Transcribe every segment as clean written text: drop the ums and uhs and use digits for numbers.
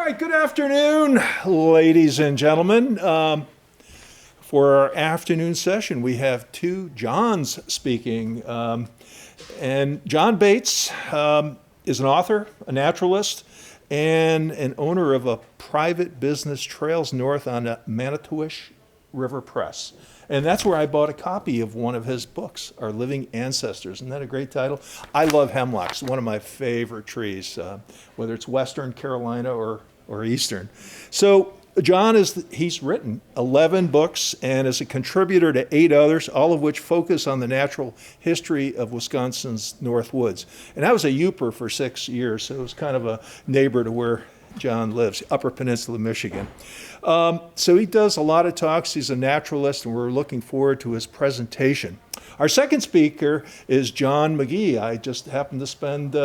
right, good afternoon, ladies and gentlemen. For our afternoon session, we have two Johns speaking. And John Bates is an author, a naturalist, and an owner of a private business, Trails North on the Manitowish River Press. And that's where I bought a copy of one of his books, Our Living Ancestors. Isn't that a great title? I love hemlocks, one of my favorite trees, whether it's Western Carolina or Eastern. So John, he's written 11 books and is a contributor to 8 others, all of which focus on the natural history of Wisconsin's North Woods. And I was a Yooper for 6 years, so it was kind of a neighbor to where John lives, Upper Peninsula, Michigan. So he does a lot of talks. He's a naturalist, and we're looking forward to his presentation. Our second speaker is John McGee. I just happened to spend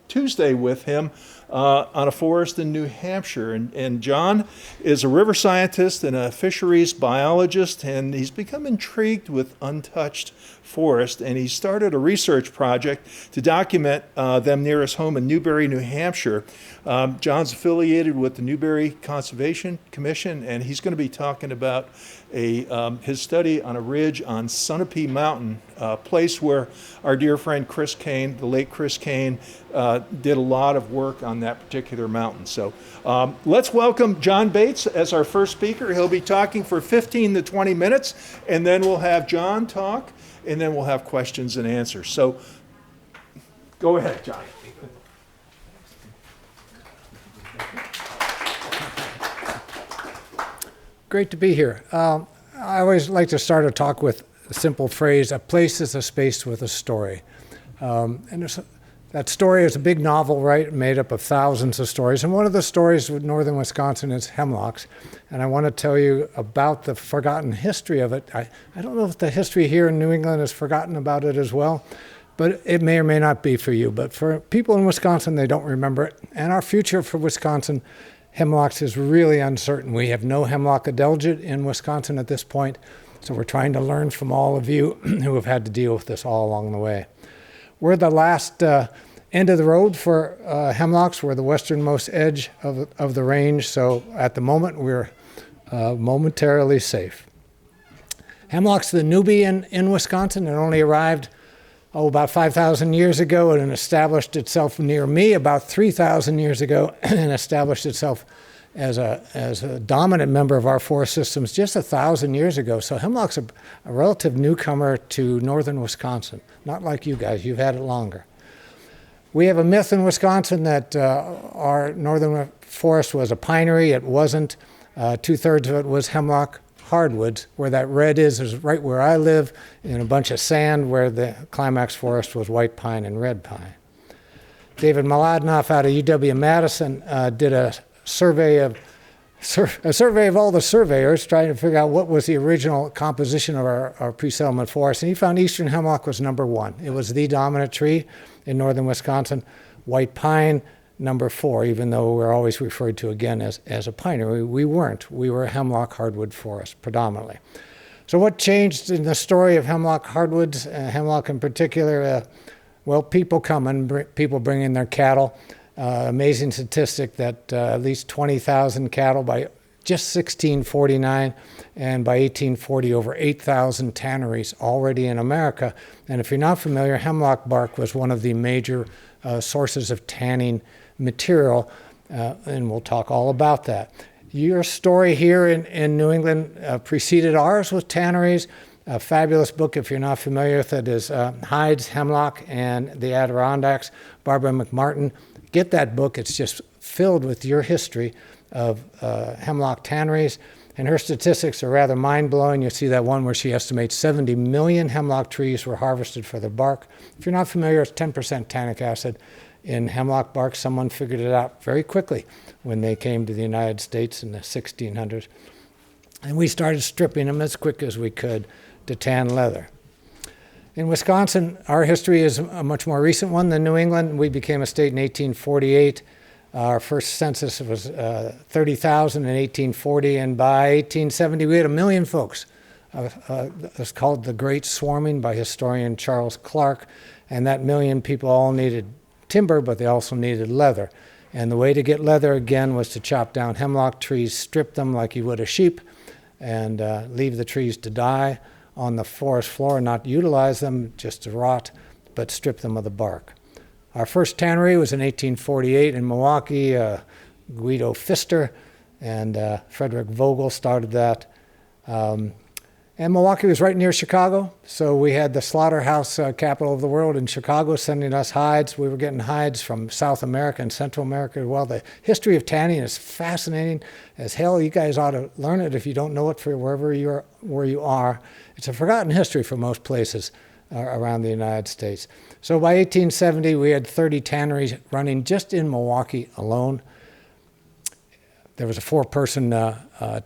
Tuesday with him on a forest in New Hampshire. And John is a river scientist and a fisheries biologist, and he's become intrigued with untouched forest, and he started a research project to document them near his home in Newbury, New Hampshire. John's affiliated with the Newbury Conservation Commission, and he's going to be talking about his study on a ridge on Sunapee Mountain, a place where our dear friend Chris Kane, the late Chris Kane, did a lot of work on that particular mountain. So let's welcome John Bates as our first speaker. He'll be talking for 15 to 20 minutes, and then we'll have John talk, and then we'll have questions and answers. So go ahead, John. Great to be here. I always like to start a talk with a simple phrase: a place is a space with a story. That story is a big novel, right, made up of thousands of stories. And one of the stories with northern Wisconsin is hemlocks. And I want to tell you about the forgotten history of it. I don't know if the history here in New England is forgotten about it as well, but it may or may not be for you. But for people in Wisconsin, they don't remember it. And our future for Wisconsin hemlocks is really uncertain. We have no hemlock adelgid in Wisconsin at this point, so we're trying to learn from all of you who have had to deal with this all along the way. We're the last end of the road for hemlocks. We're the westernmost edge of the range, so at the moment we're momentarily safe. Hemlock's the newbie in Wisconsin. It only arrived about 5,000 years ago, and established itself near me about 3,000 years ago, and established itself as a dominant member of our forest systems just 1,000 years ago. So hemlock's a relative newcomer to northern Wisconsin, not like you guys. You've had it longer. We have a myth in Wisconsin that our northern forest was a pinery. It wasn't. 2/3 of it was hemlock hardwoods. Where that red is right where I live, in a bunch of sand, where the climax forest was white pine and red pine. David Mladenoff out of UW-Madison did a survey of all the surveyors, trying to figure out what was the original composition of our pre-settlement forest, and he found eastern hemlock was number 1. It was the dominant tree in northern Wisconsin. White pine, number 4, even though we're always referred to again as a pinery. We weren't. We were a hemlock hardwood forest predominantly. So what changed in the story of hemlock hardwoods, hemlock in particular? Well, people people bring in their cattle. Amazing statistic that at least 20,000 cattle by just 1649, and by 1840 over 8,000 tanneries already in America. And if you're not familiar, hemlock bark was one of the major sources of tanning material, and we'll talk all about that. Your story here in New England preceded ours with tanneries. A fabulous book, if you're not familiar with it, is Hides, Hemlock, and the Adirondacks, Barbara McMartin. Get that book. It's just filled with your history of hemlock tanneries, and her statistics are rather mind-blowing. You see that one where she estimates 70 million hemlock trees were harvested for the bark. If you're not familiar, it's 10% tannic acid in hemlock bark. Someone figured it out very quickly when they came to the United States in the 1600s. And we started stripping them as quick as we could to tan leather. In Wisconsin, our history is a much more recent one than New England. We became a state in 1848. Our first census was 30,000 in 1840, and by 1870 we had 1 million folks. It's called the Great Swarming by historian Charles Clark, and that 1 million people all needed timber, but they also needed leather. And the way to get leather, again, was to chop down hemlock trees, strip them like you would a sheep, and leave the trees to die on the forest floor, not utilize them just to rot, but strip them of the bark. Our first tannery was in 1848 in Milwaukee. Guido Pfister and Frederick Vogel started that. And Milwaukee was right near Chicago, so we had the slaughterhouse capital of the world in Chicago sending us hides. We were getting hides from South America and Central America as well. The history of tanning is fascinating as hell. You guys ought to learn it if you don't know it for where you are. It's a forgotten history for most places around the United States. So by 1870, we had 30 tanneries running just in Milwaukee alone. There was a 4-person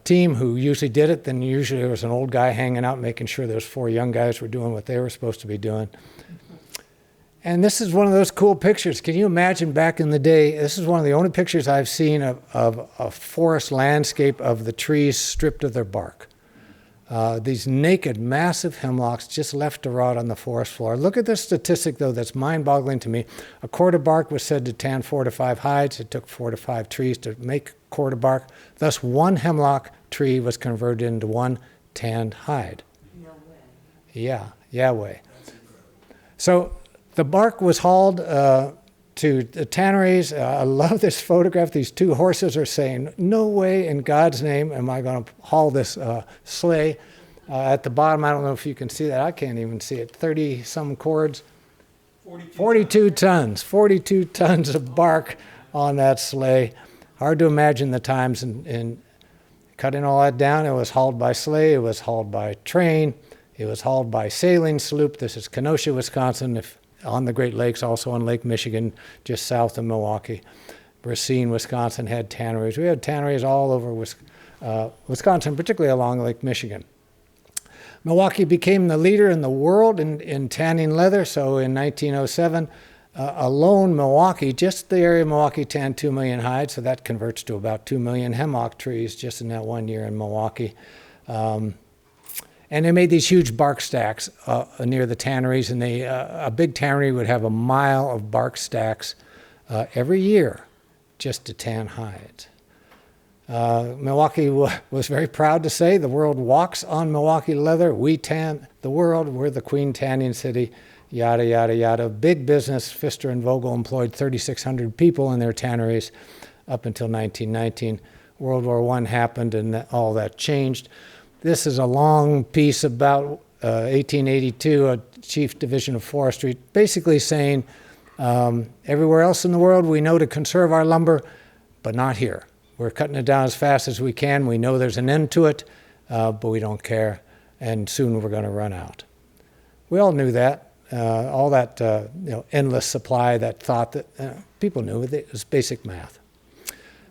team who usually did it. Then usually there was an old guy hanging out making sure those 4 young guys were doing what they were supposed to be doing. And this is one of those cool pictures. Can you imagine back in the day? This is one of the only pictures I've seen of a forest landscape of the trees stripped of their bark. These naked, massive hemlocks just left to rot on the forest floor. Look at this statistic, though, that's mind-boggling to me. A cord of bark was said to tan 4 to 5 hides. It took 4 to 5 trees to make a cord of bark. Thus, 1 hemlock tree was converted into 1 tanned hide. No way. Yeah, Yahweh. So the bark was hauled to the tanneries. I love this photograph. These 2 horses are saying, "No way in God's name am I going to haul this sleigh." At the bottom, I don't know if you can see that. I can't even see it. 30-some cords. 42 tons. 42 tons of bark on that sleigh. Hard to imagine the times in cutting all that down. It was hauled by sleigh. It was hauled by train. It was hauled by sailing sloop. This is Kenosha, Wisconsin, on the Great Lakes, also on Lake Michigan, just south of Milwaukee. Racine, Wisconsin had tanneries. We had tanneries all over Wisconsin, particularly along Lake Michigan. Milwaukee became the leader in the world in tanning leather. So in 1907, alone Milwaukee, just the area of Milwaukee, tanned 2 million hides. So that converts to about 2 million hemlock trees just in that one year in Milwaukee. And they made these huge bark stacks near the tanneries, and a big tannery would have a mile of bark stacks every year just to tan hides. Milwaukee was very proud to say the world walks on Milwaukee leather. We tan the world. We're the Queen Tanning City, yada, yada, yada. Big business. Pfister and Vogel employed 3,600 people in their tanneries up until 1919. World War I happened, and all that changed. This is a long piece about 1882, a chief division of forestry, basically saying everywhere else in the world we know to conserve our lumber, but not here. We're cutting it down as fast as we can. We know there's an end to it, but we don't care, and soon we're going to run out. We all knew that. All that endless supply, that thought that people knew it was basic math.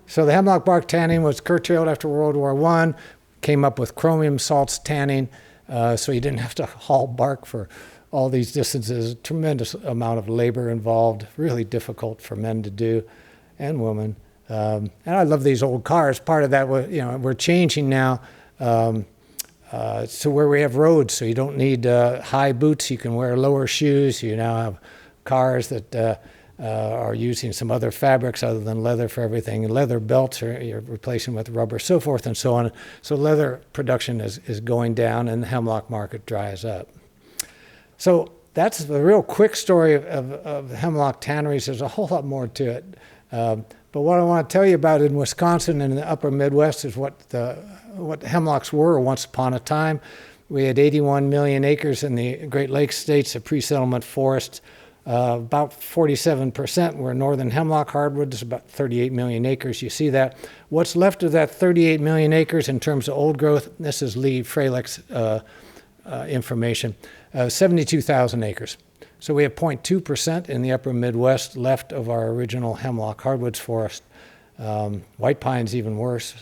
So the hemlock bark tanning was curtailed after World War I. Came up with chromium salts tanning, so you didn't have to haul bark for all these distances. Tremendous amount of labor involved, really difficult for men to do, and women. And I love these old cars. Part of that, we're changing now to where we have roads, so you don't need high boots. You can wear lower shoes. You now have cars that are using some other fabrics other than leather for everything. And leather belts you're replacing with rubber, so forth and so on. So leather production is going down, and the hemlock market dries up. So that's a real quick story of hemlock tanneries. There's a whole lot more to it. But what I want to tell you about in Wisconsin and in the upper Midwest is what hemlocks were once upon a time. We had 81 million acres in the Great Lakes states of pre-settlement forests. About 47% were northern hemlock hardwoods, about 38 million acres. You see that. What's left of that 38 million acres in terms of old growth, this is Lee Freilich's information, 72,000 acres. So we have 0.2% in the upper Midwest left of our original hemlock hardwoods forest. White pine's even worse,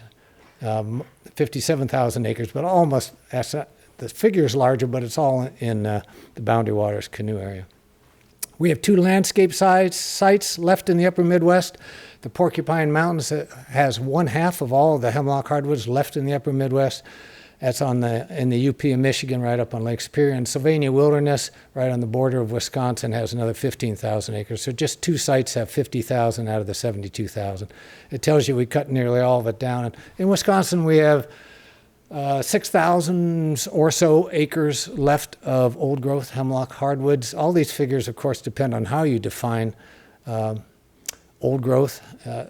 57,000 acres, but almost, the figure's larger, but it's all in the Boundary Waters canoe area. We have 2 landscape sites left in the upper Midwest. The Porcupine Mountains has 1/2 of all of the hemlock hardwoods left in the upper Midwest. That's in the UP of Michigan, right up on Lake Superior. And Sylvania Wilderness, right on the border of Wisconsin, has another 15,000 acres. So just 2 sites have 50,000 out of the 72,000. It tells you we cut nearly all of it down. In Wisconsin, we have 6,000 or so acres left of old growth hemlock hardwoods. All these figures, of course, depend on how you define old growth,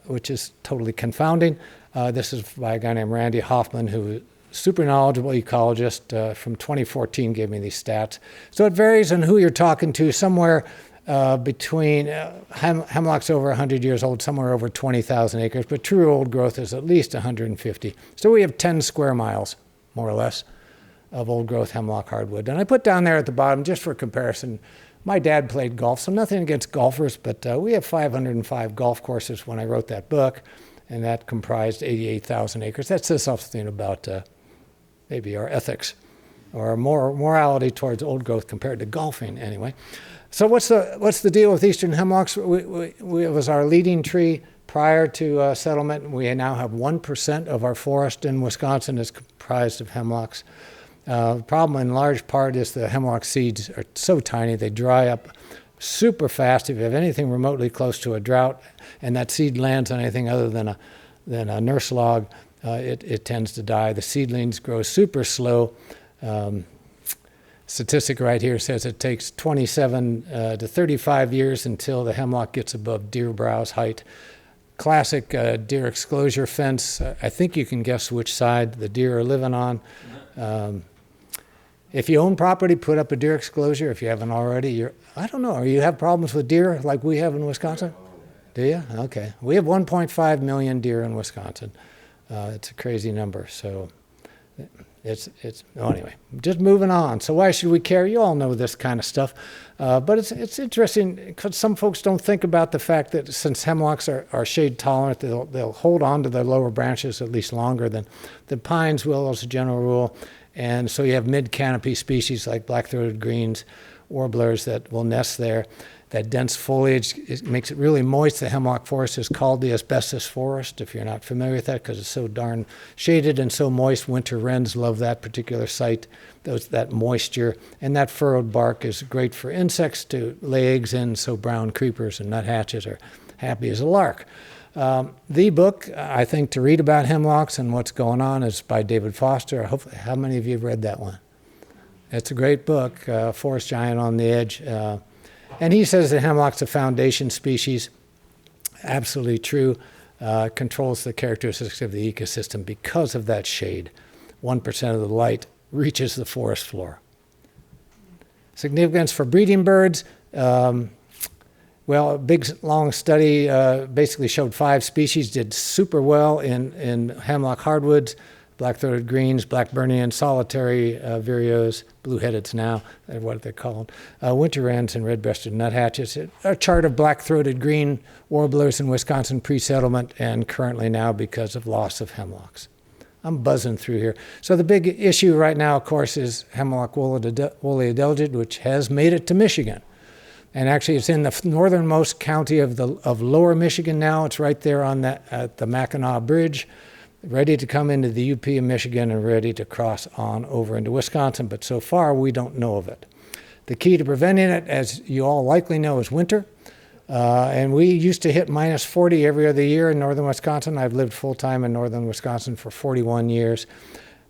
which is totally confounding. This is by a guy named Randy Hoffman, who super knowledgeable ecologist from 2014 gave me these stats. So it varies on who you're talking to, somewhere between hemlock's over 100 years old, somewhere over 20,000 acres, but true old growth is at least 150. So we have 10 square miles, more or less, of old growth hemlock hardwood. And I put down there at the bottom, just for comparison, my dad played golf, so nothing against golfers, but we have 505 golf courses when I wrote that book, and that comprised 88,000 acres. That says something about maybe our ethics or our morality towards old growth compared to golfing anyway. So what's the deal with eastern hemlocks? It was our leading tree prior to settlement. We now have 1% of our forest in Wisconsin is comprised of hemlocks. The problem in large part is the hemlock seeds are so tiny, they dry up super fast. If you have anything remotely close to a drought and that seed lands on anything other than a nurse log, it tends to die. The seedlings grow super slow. Statistic right here says it takes 27 to 35 years until the hemlock gets above deer browse height. Classic deer exclosure fence. I think you can guess which side the deer are living on. If you own property, put up a deer exclosure. If you haven't already, I don't know. You have problems with deer like we have in Wisconsin? Do you? Okay. We have 1.5 million deer in Wisconsin. It's a crazy number. So anyway, just moving on. So why should we care? You all know this kind of stuff. But it's interesting because some folks don't think about the fact that since hemlocks are shade tolerant, they'll hold on to their lower branches at least longer than pines will as a general rule. And so you have mid-canopy species like black-throated greens, warblers that will nest there. That dense foliage makes it really moist. The hemlock forest is called the asbestos forest, if you're not familiar with that, because it's so darn shaded and so moist. Winter wrens love that particular site, that moisture. And that furrowed bark is great for insects to lay eggs in, so brown creepers and nuthatches are happy as a lark. The book, I think, to read about hemlocks and what's going on is by David Foster. Hopefully, how many of you have read that one? It's a great book, Forest Giant on the Edge. And he says the hemlock's a foundation species. Absolutely true. Controls the characteristics of the ecosystem because of that shade. 1% of the light reaches the forest floor. Significance for breeding birds. Well, a big, long study basically showed 5 species did super well in hemlock hardwoods. Black-throated greens, Blackburnian, solitary vireos, blue-headeds now, they're what they're called, winter wrens and red-breasted nuthatches. A chart of black-throated green warblers in Wisconsin pre-settlement and currently now because of loss of hemlocks. I'm buzzing through here. So the big issue right now, of course, is hemlock woolly adelgid, which has made it to Michigan. And actually, it's in the northernmost county of Lower Michigan now. It's right there at the Mackinac Bridge, ready to come into the UP of Michigan and ready to cross on over into Wisconsin. But so far, we don't know of it. The key to preventing it, as you all likely know, is winter. And we used to hit minus 40 every other year in northern Wisconsin. I've lived full-time in northern Wisconsin for 41 years.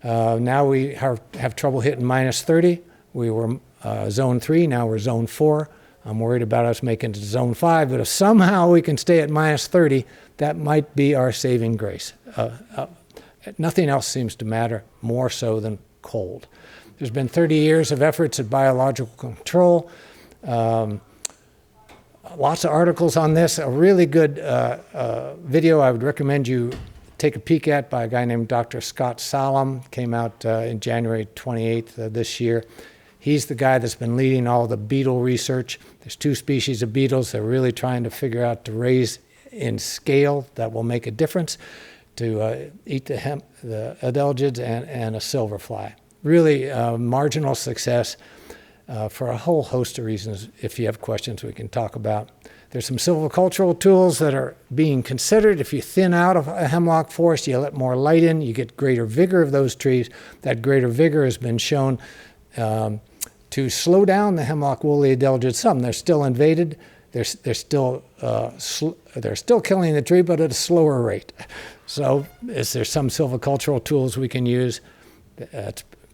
Now we have trouble hitting minus 30. We were zone 3, now we're zone 4. I'm worried about us making it to zone 5, but if somehow we can stay at minus 30, that might be our saving grace. Nothing else seems to matter more so than cold. There's been 30 years of efforts at biological control. Lots of articles on this. A really good video I would recommend you take a peek at by a guy named Dr. Scott Salem. Came out in January 28th this year. He's the guy that's been leading all the beetle research. There's 2 species of beetles they're really trying to figure out to raise in scale that will make a difference to eat the adelgids and a silverfly. Really marginal success. for a whole host of reasons. If you have questions, we can talk about. There's some silvicultural tools that are being considered. If you thin out a hemlock forest, you let more light in, you get greater vigor of those trees. That greater vigor has been shown to slow down the hemlock woolly adelgid some. They're still invaded. They're still killing the tree, but at a slower rate. So is there some silvicultural tools we can use?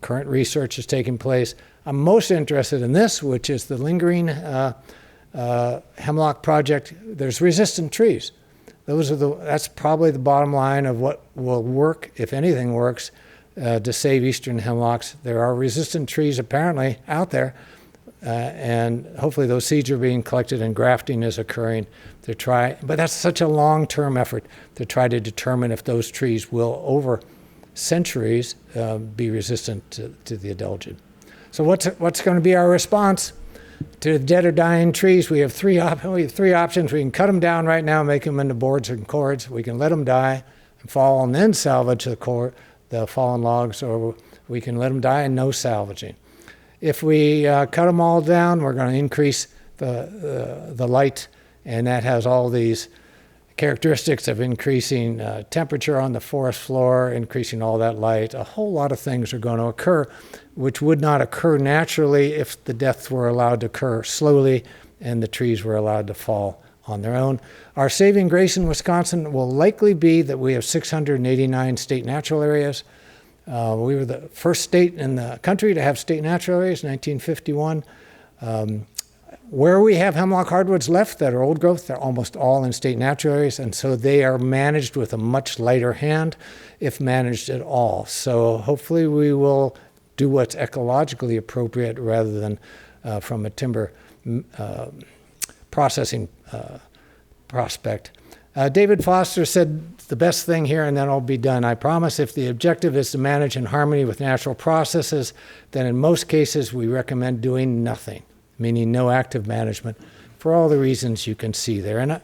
Current research is taking place. I'm most interested in this, which is the lingering hemlock project. There's resistant trees. That's probably the bottom line of what will work, if anything works, to save eastern hemlocks. There are resistant trees apparently out there, and hopefully those seeds are being collected and grafting is occurring to try. But that's such a long-term effort to try to determine if those trees will, over centuries, be resistant to the adelgid. So what's going to be our response to dead or dying trees? We have three options. We can cut them down right now, make them into boards and cords. We can let them die and fall and then salvage the fallen logs, or we can let them die and no salvaging. If we cut them all down, we're going to increase the light, and that has all these characteristics of increasing temperature on the forest floor, increasing all that light. A whole lot of things are going to occur which would not occur naturally if the deaths were allowed to occur slowly and the trees were allowed to fall on their own. Our saving grace in Wisconsin will likely be that we have 689 state natural areas. We were the first state in the country to have state natural areas in 1951. Where we have hemlock hardwoods left that are old growth, they're almost all in state natural areas, and so they are managed with a much lighter hand, if managed at all. So hopefully we will do what's ecologically appropriate rather than from a timber processing prospect. David Foster said the best thing here, and then I'll be done. I promise if the objective is to manage in harmony with natural processes, then in most cases we recommend doing nothing, meaning no active management, for all the reasons you can see there. And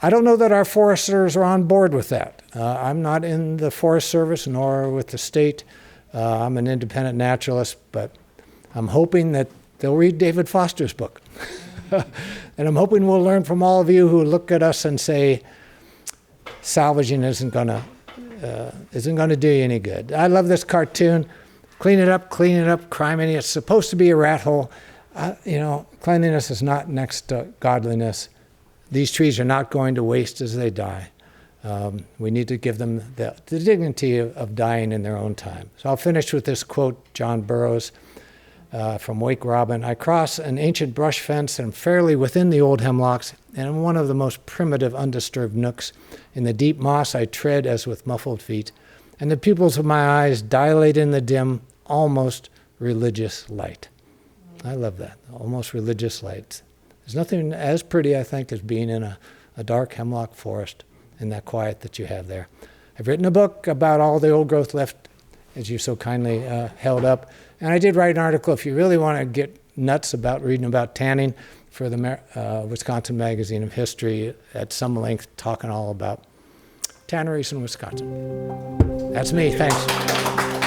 I don't know that our foresters are on board with that. I'm not in the Forest Service nor with the state. I'm an independent naturalist, but I'm hoping that they'll read David Foster's book. And I'm hoping we'll learn from all of you who look at us and say, salvaging isn't going to do you any good. I love this cartoon. Clean it up, criminy. It's supposed to be a rat hole. Cleanliness is not next to godliness. These trees are not going to waste as they die. We need to give them the dignity of dying in their own time. So I'll finish with this quote, John Burroughs, from Wake Robin. I cross an ancient brush fence and am fairly within the old hemlocks, and in one of the most primitive undisturbed nooks. In the deep moss I tread as with muffled feet, and the pupils of my eyes dilate in the dim, almost religious light. I love that, almost religious light. There's nothing as pretty, I think, as being in a dark hemlock forest and that quiet that you have there. I've written a book about all the old growth left, as you so kindly held up. And I did write an article, if you really want to get nuts about reading about tanning, for the Wisconsin Magazine of History at some length, talking all about tanneries in Wisconsin. That's me, thanks.